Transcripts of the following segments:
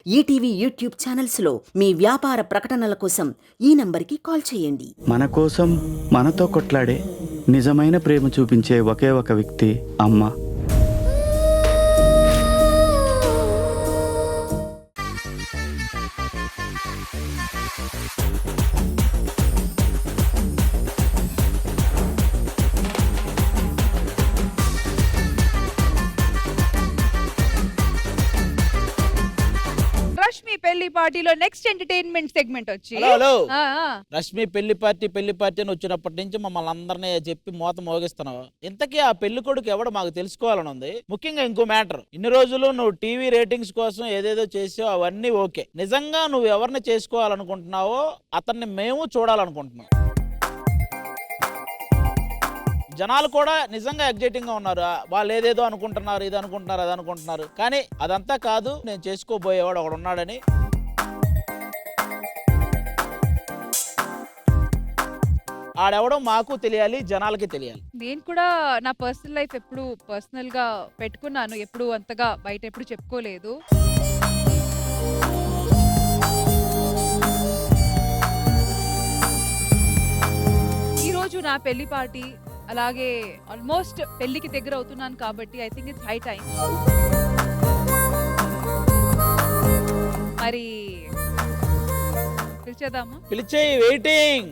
ETV YouTube ఛానల్స్లో మీ వ్యాపార ప్రకటనల కోసం ఈ నంబర్కి కాల్ చేయండి. మన కోసం మనతో కొట్లాడే నిజమైన ప్రేమ చూపించే ఒకే ఒక వ్యక్తి అమ్మ. రష్మి పెళ్లి పార్టీలో నెక్స్ట్ ఎంటర్టైన్మెంట్ సెగ్మెంట్ వచ్చి హలో ఆ, ఆ. రష్మి పెళ్లి పార్టీ అని వచ్చినప్పటి నుంచి మమ్మల్ని అందరినీ చెప్పి మోత మోగిస్తున్నావు. ఇంతకీ ఆ పెళ్లి కొడుకు ఎవడో మాకు తెలుసుకోవాలని ఉంది. ముఖ్యంగా ఇంకో మ్యాటర్, ఇన్ని రోజులు నువ్వు టీవీ రేటింగ్స్ కోసం ఏదేదో చేసావు, అవన్నీ ఓకే. నిజంగా నువ్వు ఎవరిని చేసుకోవాలనుకుంటున్నావో అతన్ని మేము చూడాలనుకుంటున్నాం. జనాలు కూడా నిజంగా ఎగ్జైటింగ్ గా ఉన్నారు. వాళ్ళు ఏదేదో అనుకుంటున్నారు, ఇది అనుకుంటున్నారు, అది అనుకుంటున్నారు. కానీ అదంతా కాదు, నేను చేసుకోబోయేవాడు ఒకడు ఉన్నాడని. ఆడెవడో మాకు తెలియాలి, జనాలకి తెలియాలి. నేను కూడా నా పర్సనల్ లైఫ్ ఎప్పుడు పర్సనల్ గా పెట్టుకున్నాను, ఎప్పుడు అంతగా బయట ఎప్పుడు చెప్పుకోలేదు. ఈ రోజు నా పెళ్లి పార్టీ, అలాగే ఆల్మోస్ట్ పెళ్లికి దగ్గర అవుతున్నాను కాబట్టి I think it's high time. మరి పిలిచేద్దామా? పిలిచేయి, వెయిటింగ్.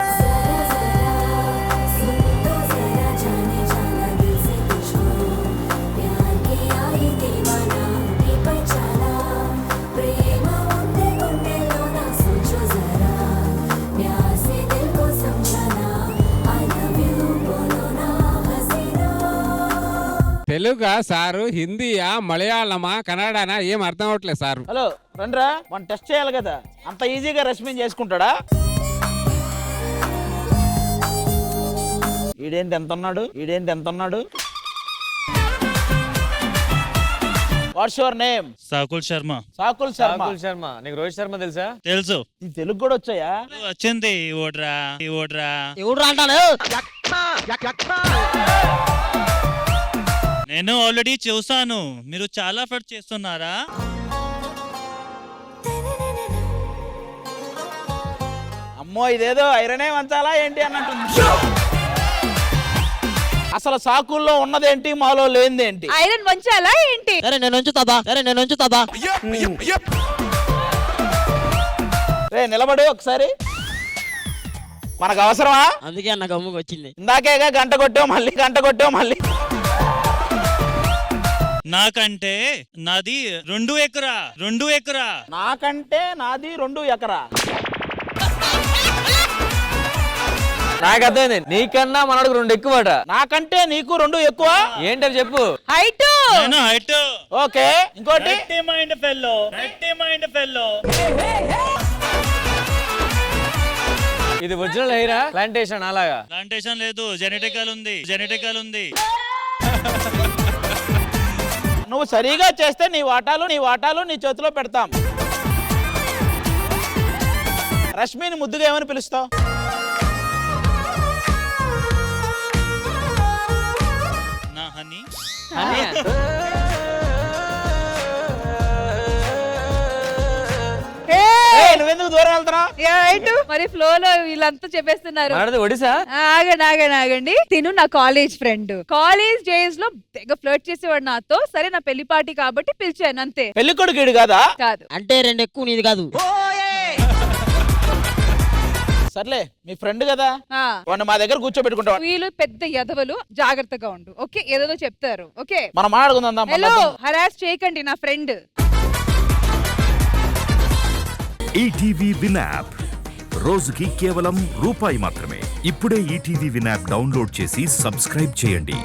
తెలుగా సారు, హిందీయా, మలయాళమా, కన్నడనా ఏం అర్థం అవట్లేదు సారు. హలో రండ్రా, మనం టెస్ట్ చేయాలి కదా. అంత ఈజీగా రష్మిని చేసుకుంటాడా? ఈడేంటి ఎంత ఉన్నాడు? What's your name? Sakul Sharma. Sakul Sharma. నీకు రోహిత్ శర్మ తెలుసా? తెలుసు. ఈ తెలుగు కూడా వచ్చాయా? వచ్చింది. ఓడ్రా అంటాను. నేను ఆల్రెడీ చూసాను. మీరు చాలా ఫట్ చేస్తున్నారా? అమ్మో, ఇదేదో ఐరనే వంచాలా ఏంటి అన్నట్టుంది. అసలు సాకుల్లో ఉన్నదేంటి, మాలో లేనిదేంటి? ఐరన్ వంచాలా ఏంటి? సరే నేను ఉంచుతాదా. రే నిలబడు ఒకసారి. మనకు అవసరమా? అందుకే అన్న గమ్ముకు వచ్చింది. ఇందాకేగా గంట కొట్టావు మళ్ళీ. నాకంటే నాది 2 ఎకరా. నాకంటే నాది 2 ఎకరా. నాకు అర్థమైంది, నీకన్నా మనకు 2 ఎక్కువట. నాకంటే నీకు 2 ఎక్కువ. ఏంటని చెప్పు. హైట్. నేను హైట్. ఓకే, ఇంకోటి. Mind fellow. ఇది ఒరిజినల్ హెయిరా, ప్లాంటేషన్ అలాగా? ప్లాంటేషన్ లేదు, జెనెటికల్ ఉంది. నువ్వు సరిగా చేస్తే నీ వాటాలు నీ చేతిలో పెడతాం. రష్మిని ముద్దుగా ఏమని పిలుస్తావు? నా హనీ. నువ్వెందుకు దూరం వెళ్తున్నావు? మరి ఫ్లో లో వీళ్ళంతా చెప్పేస్తున్నారు. మనది ఒడిశా? ఆగండి. తిను నా కాలేజ్ ఫ్రెండ్. కాలేజ్ డేస్ లో తెగ ఫ్లర్ట్ చేసేవాడు నాతో. సరే నా పెళ్లి పార్టీ కాబట్టి పిలిచాను అంతే. పెళ్లి కొడుకు కాదా? కాదు. అంటే 2 ఎక్కువ నీది కాదు. సర్లే, మీ ఫ్రెండ్ కదా, ఆ, వాడిని మా దగ్గర కూర్చోబెట్టుకుంటావు. వీళ్ళు పెద్ద ఎదవలు, జాగ్రత్తగా ఉండు. ఓకే, ఏదో చెప్తారు. ఓకే, మనం మాట్లాడుకుందాం. హలో, హరాస్ చేయకండి నా ఫ్రెండ్. ఈటీవీ విన్ యాప్ రోజుకి కేవలం రూపాయి మాత్రమే. ఇప్పుడే ఈటీవీ విన్ యాప్ డౌన్లోడ్ చేసి సబ్స్క్రైబ్ చేయండి.